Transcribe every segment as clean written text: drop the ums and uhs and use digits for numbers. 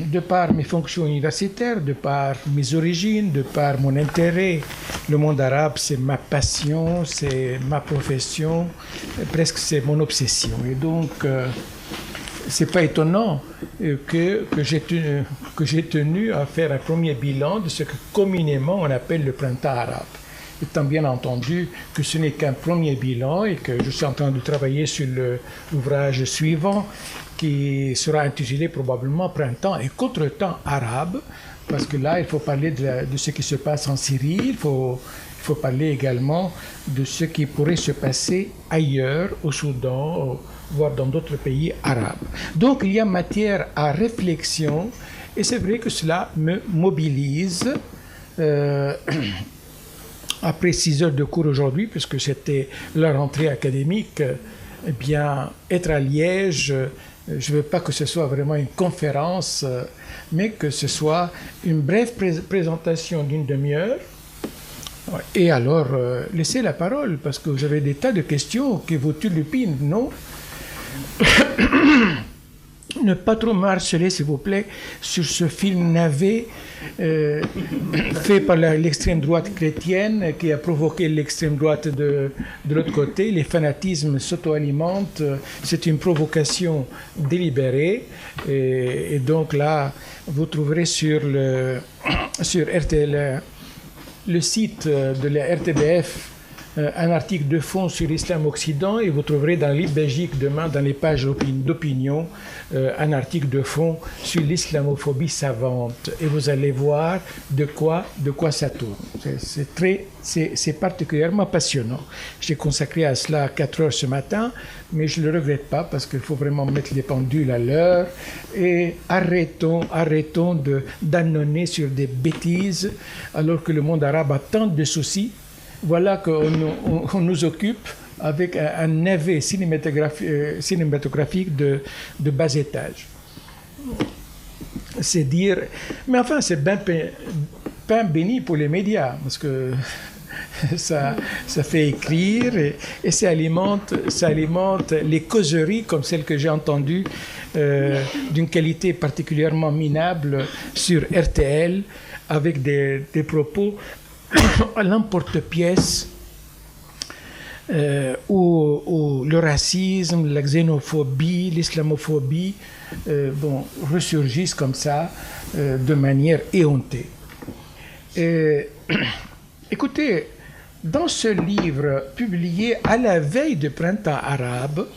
de par mes fonctions universitaires, de par mes origines, de par mon intérêt, le monde arabe, c'est ma passion, c'est ma profession, presque c'est mon obsession. Et donc, c'est pas étonnant que j'ai tenu à faire un premier bilan de ce que communément on appelle le printemps arabe. Étant bien entendu que ce n'est qu'un premier bilan et que je suis en train de travailler sur l'ouvrage suivant qui sera intitulé probablement Printemps et contre-temps arabe, parce que là, il faut parler de ce qui se passe en Syrie, il faut parler également de ce qui pourrait se passer ailleurs, au Soudan, voire dans d'autres pays arabes. Donc, il y a matière à réflexion, et c'est vrai que cela me mobilise. Après 6 heures de cours aujourd'hui, puisque c'était la rentrée académique, eh bien, être à Liège, je ne veux pas que ce soit vraiment une conférence, mais que ce soit une brève présentation d'une demi-heure. Et alors, laissez la parole, parce que vous avez des tas de questions qui vous turlupinent, non? Ne pas trop marceler, s'il vous plaît, sur ce film navet fait par l'extrême droite chrétienne qui a provoqué l'extrême droite de l'autre côté. Les fanatismes s'auto-alimentent. C'est une provocation délibérée. Et donc là, vous trouverez sur RTL, le site de la RTBF, un article de fond sur l'islam-occident, et vous trouverez dans Libre Belgique demain, dans les pages d'opinion, un article de fond sur l'islamophobie savante. Et vous allez voir de quoi ça tourne. C'est particulièrement passionnant. J'ai consacré à cela 4 heures ce matin, mais je ne le regrette pas parce qu'il faut vraiment mettre les pendules à l'heure et arrêtons d'annoncer sur des bêtises alors que le monde arabe a tant de soucis. Voilà qu'on nous occupe avec un navet cinématographique de bas étage. C'est dire... Mais enfin, c'est pain béni pour les médias, parce que ça fait écrire et ça alimente les causeries comme celles que j'ai entendues d'une qualité particulièrement minable sur RTL, avec des propos à l'emporte-pièce où le racisme, la xénophobie, l'islamophobie ressurgissent comme ça de manière éhontée. Écoutez, dans ce livre publié à la veille du printemps arabe,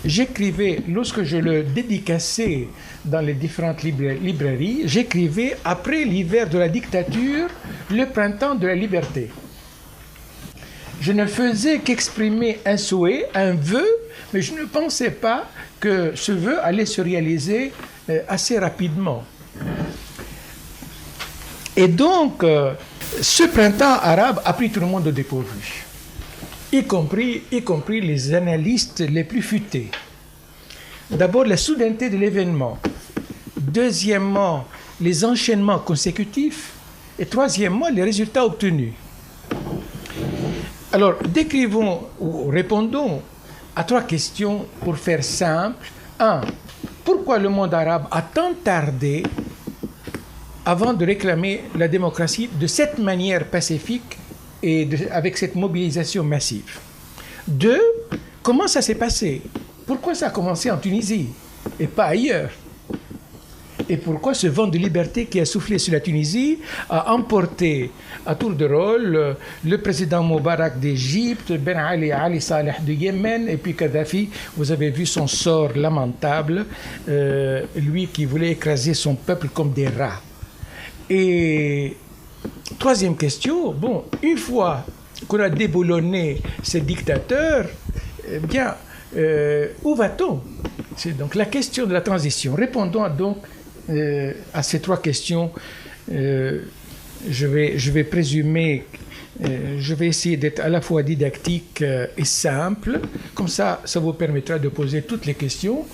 j'écrivais, lorsque je le dédicaçais dans les différentes librairies, j'écrivais « Après l'hiver de la dictature, le printemps de la liberté ». Je ne faisais qu'exprimer un souhait, un vœu, mais je ne pensais pas que ce vœu allait se réaliser assez rapidement. Et donc, ce printemps arabe a pris tout le monde au dépourvu, y compris les analystes les plus futés. D'abord, la soudaineté de l'événement. Deuxièmement, les enchaînements consécutifs. Et troisièmement, les résultats obtenus. Alors, décrivons ou répondons à 3 questions pour faire simple. 1. Pourquoi le monde arabe a tant tardé avant de réclamer la démocratie de cette manière pacifique et avec cette mobilisation massive? 2. Comment ça s'est passé? Pourquoi ça a commencé en Tunisie et pas ailleurs? Et pourquoi ce vent de liberté qui a soufflé sur la Tunisie a emporté à tour de rôle le président Moubarak d'Égypte, Ben Ali Saleh de Yémen, et puis Kadhafi? Vous avez vu son sort lamentable, lui qui voulait écraser son peuple comme des rats. Et 3e question, une fois qu'on a déboulonné ces dictateurs, eh bien, où va-t-on? C'est donc la question de la transition. Répondons donc à ces 3 questions. Je vais présumer, je vais essayer d'être à la fois didactique et simple. Comme ça vous permettra de poser toutes les questions.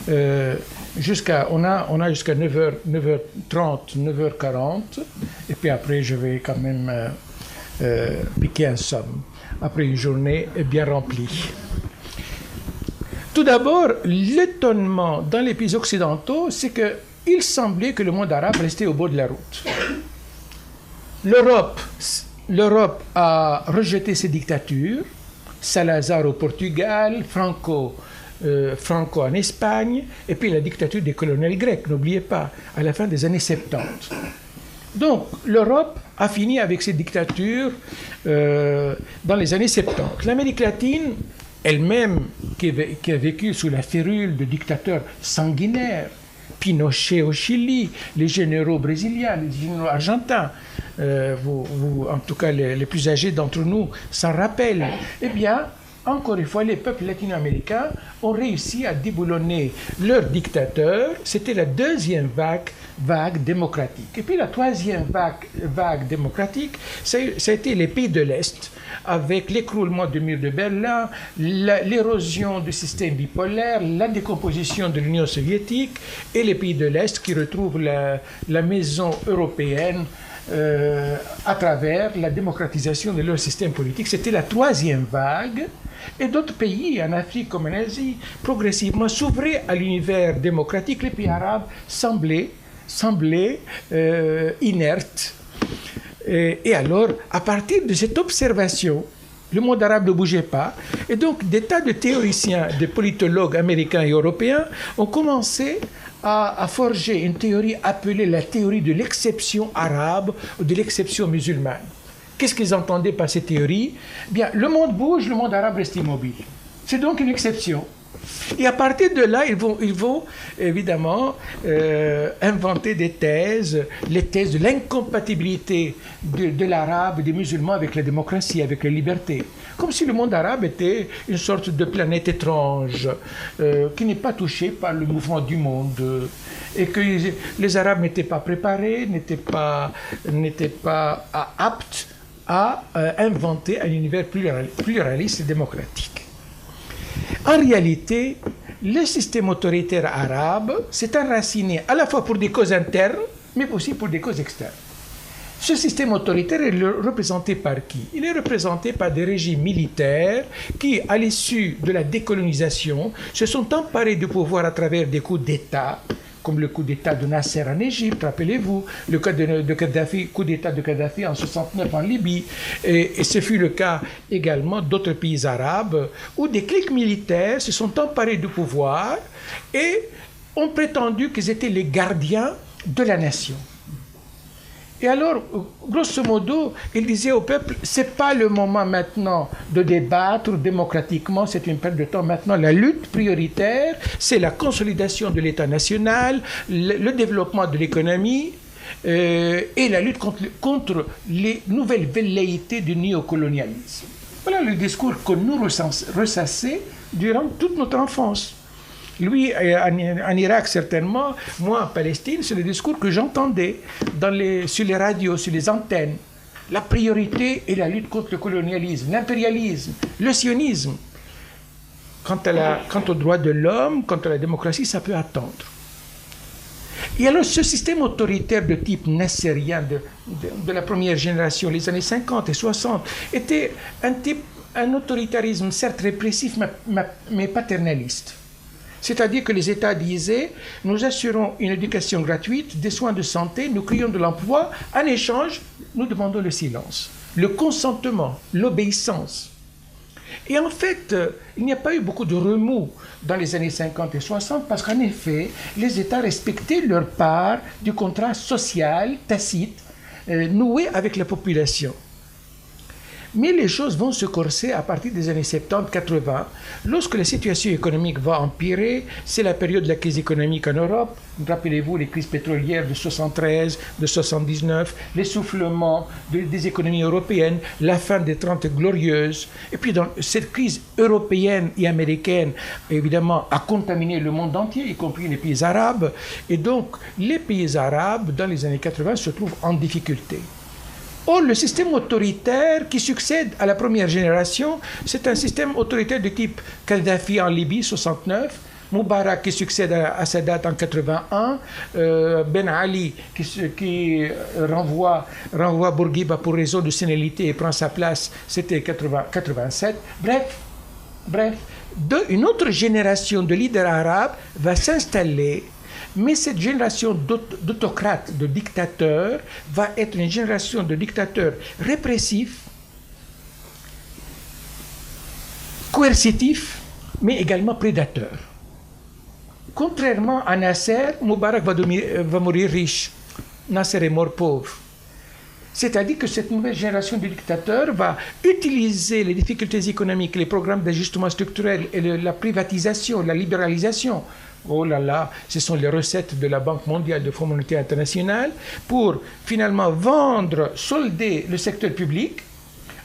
On a jusqu'à 9h30, 9h40. Et puis après, je vais quand même piquer un somme. Après une journée bien remplie. Tout d'abord, l'étonnement dans les pays occidentaux, c'est que il semblait que le monde arabe restait au bord de la route. L'Europe a rejeté ces dictatures, Salazar au Portugal, Franco en Espagne, et puis la dictature des colonels grecs, n'oubliez pas, à la fin des années 70. Donc l'Europe a fini avec ces dictatures dans les années 70. L'Amérique latine, elle-même, qui a vécu sous la férule de dictateurs sanguinaires, Pinochet au Chili, les généraux brésiliens, les généraux argentins, en tout cas les plus âgés d'entre nous s'en rappellent, eh bien, encore une fois, les peuples latino-américains ont réussi à déboulonner leurs dictateurs. C'était la deuxième vague démocratique. Et puis la troisième vague démocratique, ça a été les pays de l'Est, avec l'écroulement du mur de Berlin, l'érosion du système bipolaire, la décomposition de l'Union soviétique, et les pays de l'Est qui retrouvent la maison européenne à travers la démocratisation de leur système politique. C'était la troisième vague. Et d'autres pays, en Afrique comme en Asie, progressivement s'ouvraient à l'univers démocratique. Les pays arabes semblaient inertes. Et alors, à partir de cette observation, le monde arabe ne bougeait pas. Et donc, des tas de théoriciens, de politologues américains et européens ont commencé à forger une théorie appelée la théorie de l'exception arabe ou de l'exception musulmane. Qu'est-ce qu'ils entendaient par cette théorie? Bien, le monde bouge, le monde arabe reste immobile. C'est donc une exception. Et à partir de là, ils vont évidemment inventer des thèses, les thèses de l'incompatibilité de l'arabe, des musulmans avec la démocratie, avec la liberté. Comme si le monde arabe était une sorte de planète étrange qui n'est pas touchée par le mouvement du monde et que les Arabes n'étaient pas préparés, n'étaient pas aptes à inventer un univers pluraliste et démocratique. En réalité, le système autoritaire arabe s'est enraciné à la fois pour des causes internes, mais aussi pour des causes externes. Ce système autoritaire est représenté par qui? Il est représenté par des régimes militaires qui, à l'issue de la décolonisation, se sont emparés du pouvoir à travers des coups d'État, comme le coup d'État de Nasser en Égypte, rappelez-vous, le cas de Kadhafi, coup d'État de Kadhafi en 69 en Libye, et ce fut le cas également d'autres pays arabes, où des cliques militaires se sont emparés du pouvoir et ont prétendu qu'ils étaient les gardiens de la nation. Et alors, grosso modo, il disait au peuple, c'est pas le moment maintenant de débattre démocratiquement, c'est une perte de temps. Maintenant, la lutte prioritaire, c'est la consolidation de l'État national, le développement de l'économie et la lutte contre les nouvelles velléités du néocolonialisme. Voilà le discours que nous ressassait durant toute notre enfance. Lui, en Irak, certainement, moi, en Palestine, c'est le discours que j'entendais sur les radios, sur les antennes. La priorité est la lutte contre le colonialisme, l'impérialisme, le sionisme. Quant aux droits de l'homme, quant à la démocratie, ça peut attendre. Et alors, ce système autoritaire de type nassérien de la première génération, les années 50 et 60, était un autoritarisme certes répressif, mais paternaliste. C'est-à-dire que les États disaient, nous assurons une éducation gratuite, des soins de santé, nous créons de l'emploi, en échange, nous demandons le silence, le consentement, l'obéissance. Et en fait, il n'y a pas eu beaucoup de remous dans les années 50 et 60 parce qu'en effet, les États respectaient leur part du contrat social tacite noué avec la population. Mais les choses vont se corser à partir des années 70-80. Lorsque la situation économique va empirer, c'est la période de la crise économique en Europe. Rappelez-vous les crises pétrolières de 73, de 79, l'essoufflement des économies européennes, la fin des 30 glorieuses. Et puis dans cette crise européenne et américaine, évidemment, a contaminé le monde entier, y compris les pays arabes. Et donc, les pays arabes, dans les années 80, se trouvent en difficulté. Or, le système autoritaire qui succède à la première génération, c'est un système autoritaire de type Kadhafi en Libye, 69, Moubarak qui succède à Sadat en 81, Ben Ali qui renvoie Bourguiba pour raison de sénilité et prend sa place, c'était 87. Bref, une autre génération de leaders arabes va s'installer Mais cette génération d'autocrates, de dictateurs, va être une génération de dictateurs répressifs, coercitifs, mais également prédateurs. Contrairement à Nasser, Moubarak va mourir riche. Nasser est mort pauvre. C'est-à-dire que cette nouvelle génération de dictateurs va utiliser les difficultés économiques, les programmes d'ajustement structurel et la privatisation, la libéralisation. Oh là là, ce sont les recettes de la Banque mondiale, de Fonds monétaire international, pour finalement vendre, solder le secteur public,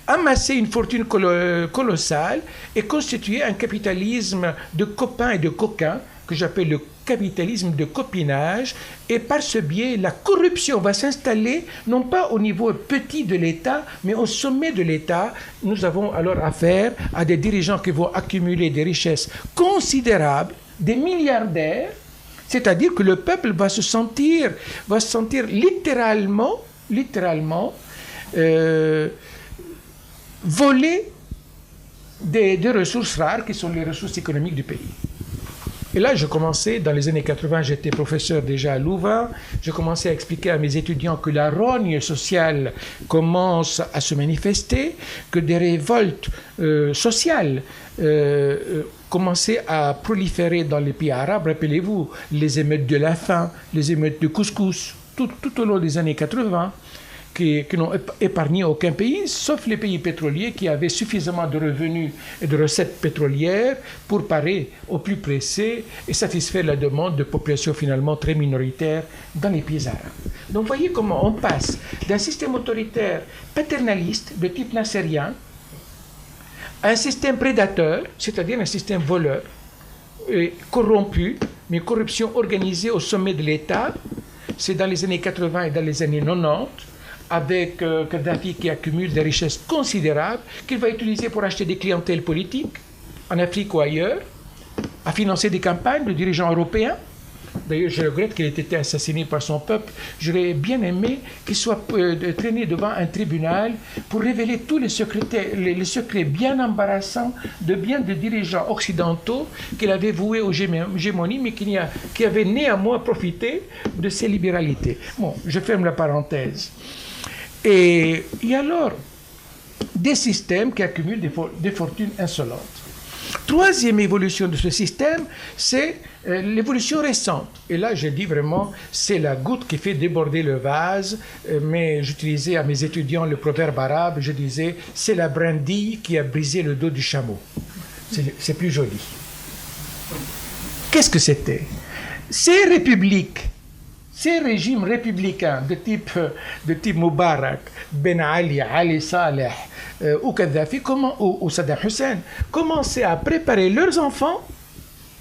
amasser une fortune colossale et constituer un capitalisme de copains et de coquins, que j'appelle le capitalisme de copinage, et par ce biais, la corruption va s'installer non pas au niveau petit de l'État, mais au sommet de l'État. Nous avons alors affaire à des dirigeants qui vont accumuler des richesses considérables, des milliardaires, c'est-à-dire que le peuple va se sentir littéralement voler des ressources rares qui sont les ressources économiques du pays. Et là, je commençais, dans les années 80, j'étais professeur déjà à Louvain, je commençais à expliquer à mes étudiants que la rogne sociale commence à se manifester, que des révoltes sociales commençaient à proliférer dans les pays arabes. Rappelez-vous, les émeutes de la faim, les émeutes de couscous, tout au long des années 80, qui n'ont épargné aucun pays, sauf les pays pétroliers qui avaient suffisamment de revenus et de recettes pétrolières pour parer au plus pressé et satisfaire la demande de populations finalement très minoritaires dans les pays arabes. Donc voyez comment on passe d'un système autoritaire paternaliste de type nassérien à un système prédateur, c'est-à-dire un système voleur, et corrompu, mais corruption organisée au sommet de l'État. C'est dans les années 80 et dans les années 90, avec Kadhafi qui accumule des richesses considérables, qu'il va utiliser pour acheter des clientèles politiques, en Afrique ou ailleurs, à financer des campagnes de dirigeants européens. D'ailleurs, je regrette qu'il ait été assassiné par son peuple. J'aurais bien aimé qu'il soit traîné devant un tribunal pour révéler tous les secrets bien embarrassants de bien des dirigeants occidentaux qu'il avait voués aux hégémonies, mais qui avaient néanmoins profité de ces libéralités. Bon, je ferme la parenthèse. Et il y a alors des systèmes qui accumulent des fortunes insolentes. Troisième évolution de ce système, c'est l'évolution récente. Et là, je dis vraiment, c'est la goutte qui fait déborder le vase. Mais j'utilisais à mes étudiants le proverbe arabe, je disais, c'est la brindille qui a brisé le dos du chameau. C'est plus joli. Qu'est-ce que c'était? Ces républiques, ces régimes républicains de type Moubarak, Ben Ali, Ali Saleh ou Kadhafi ou Saddam Hussein commençaient à préparer leurs enfants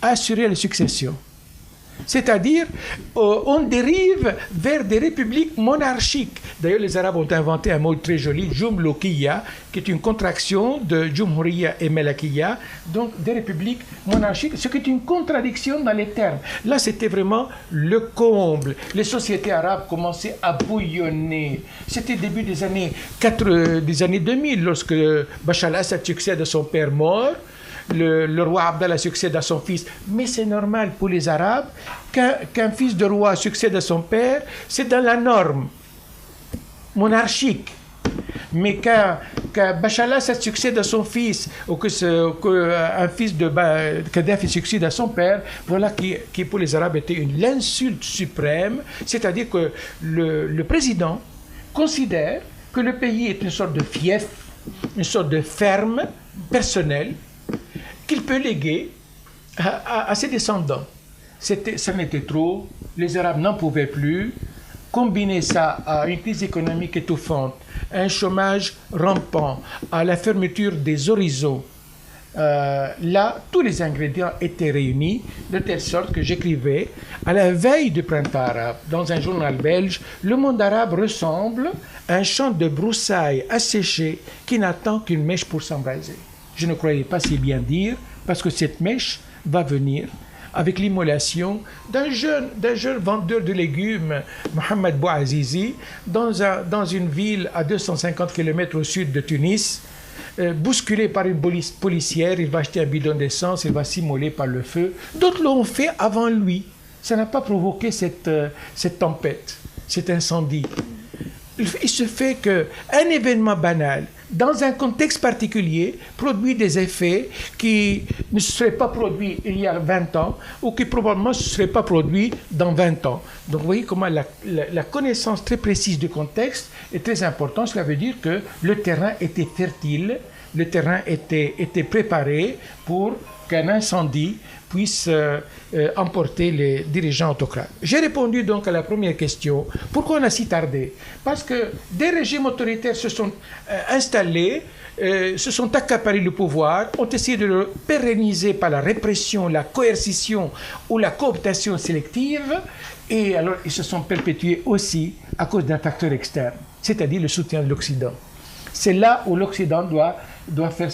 à assurer la succession. C'est-à-dire, on dérive vers des républiques monarchiques. D'ailleurs, les Arabes ont inventé un mot très joli, Jumlokiya, qui est une contraction de Jumhuriya et Melakiya, donc des républiques monarchiques, ce qui est une contradiction dans les termes. Là, c'était vraiment le comble. Les sociétés arabes commençaient à bouillonner. C'était début des années 2000, lorsque Bachar al-Assad succède à son père mort. Le roi Abdallah succède à son fils. Mais c'est normal pour les Arabes qu'un fils de roi succède à son père, c'est dans la norme monarchique. Mais quand Bachar al-Assad succède à son fils, ou qu'un fils de Kadhafi succède à son père, voilà qui pour les Arabes était l'insulte suprême. C'est-à-dire que le président considère que le pays est une sorte de fief, une sorte de ferme personnelle, qu'il peut léguer à ses descendants. Ça n'était trop, les Arabes n'en pouvaient plus. Combiner ça à une crise économique étouffante, à un chômage rampant, à la fermeture des horizons, là, tous les ingrédients étaient réunis, de telle sorte que j'écrivais, à la veille du printemps arabe, dans un journal belge, le monde arabe ressemble à un champ de broussailles asséché qui n'attend qu'une mèche pour s'embraser. Je ne croyais pas si bien dire, parce que cette mèche va venir avec l'immolation d'un jeune vendeur de légumes, Mohamed Bouazizi, dans une ville à 250 km au sud de Tunis, bousculé par une policière, il va acheter un bidon d'essence, il va s'immoler par le feu. D'autres l'ont fait avant lui. ça n'a pas provoqué cette tempête, cet incendie. Il se fait qu'un événement banal, dans un contexte particulier, produit des effets qui ne se seraient pas produits il y a 20 ans ou qui probablement ne se seraient pas produits dans 20 ans. Donc vous voyez comment la connaissance très précise du contexte est très importante. Cela veut dire que le terrain était fertile, le terrain était préparé pour qu'un incendie puisse emporter les dirigeants autocrates. J'ai répondu donc à la première question. Pourquoi on a si tardé? Parce que des régimes autoritaires se sont installés, se sont accaparés le pouvoir, ont essayé de le pérenniser par la répression, la coercition ou la cooptation sélective, et alors ils se sont perpétués aussi à cause d'un facteur externe, c'est-à-dire le soutien de l'Occident. C'est là où l'Occident doit faire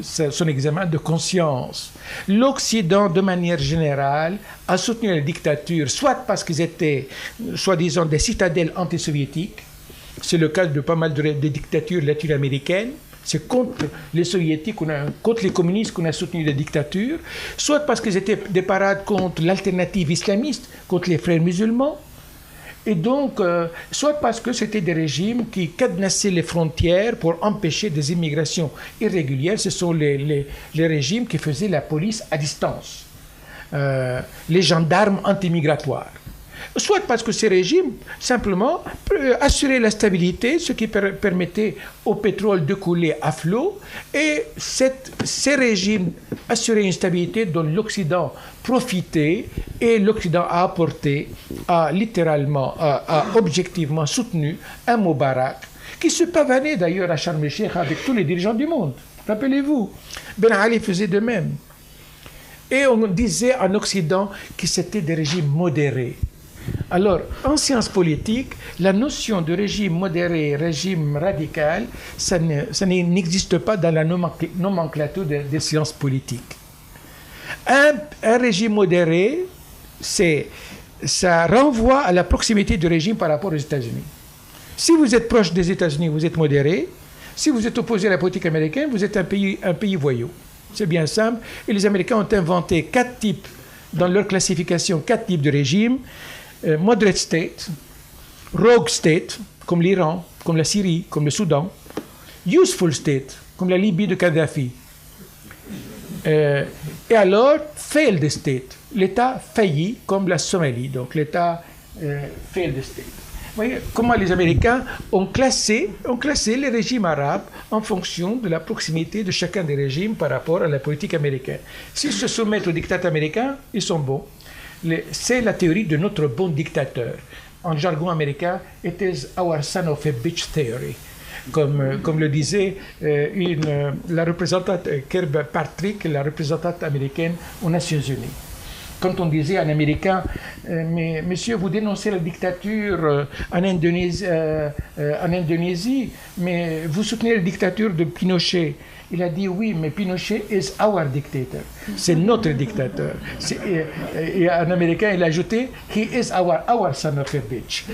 son examen de conscience. L'Occident, de manière générale, a soutenu la dictature, soit parce qu'ils étaient, soi-disant, des citadelles anti-soviétiques. C'est le cas de pas mal de dictatures latino-américaines. C'est contre les soviétiques, contre les communistes qu'on a soutenu la dictature. Soit parce qu'ils étaient des parades contre l'alternative islamiste, contre les frères musulmans. Et donc, soit parce que c'était des régimes qui cadenassaient les frontières pour empêcher des immigrations irrégulières, ce sont les régimes qui faisaient la police à distance, les gendarmes antimigratoires. Soit parce que ces régimes, simplement, assuraient la stabilité, ce qui permettait au pétrole de couler à flot, et ces régimes assuraient une stabilité dont l'Occident profitait, et l'Occident a apporté, a objectivement soutenu un Moubarak, qui se pavanait d'ailleurs à Sharm el-Sheikh avec tous les dirigeants du monde. Rappelez-vous, Ben Ali faisait de même. Et on disait en Occident que c'était des régimes modérés. Alors, en sciences politiques, la notion de régime modéré, régime radical, ça n'existe pas dans la nomenclature des sciences politiques. Un régime modéré, ça renvoie à la proximité du régime par rapport aux États-Unis. Si vous êtes proche des États-Unis, vous êtes modéré. Si vous êtes opposé à la politique américaine, vous êtes un pays voyou. C'est bien simple. Et les Américains ont inventé dans leur classification, 4 types de régimes. Moderate state, rogue state, comme l'Iran, comme la Syrie, comme le Soudan, useful state, comme la Libye de Kadhafi, et alors failed state, l'État failli, comme la Somalie, donc l'État failed state. Vous voyez comment les Américains ont classé les régimes arabes en fonction de la proximité de chacun des régimes par rapport à la politique américaine. S'ils se soumettent au diktat américain, ils sont bons. C'est la théorie de notre bon dictateur. En jargon américain, it is our son of a bitch theory. Comme le disait la représentante Kirkpatrick, la représentante américaine aux Nations Unies. Quand on disait à un Américain, mais monsieur, vous dénoncez la dictature en Indonésie, mais vous soutenez la dictature de Pinochet. Il a dit oui, mais Pinochet is our dictator. C'est notre dictateur. Et un Américain, il a ajouté, he is our son of a bitch.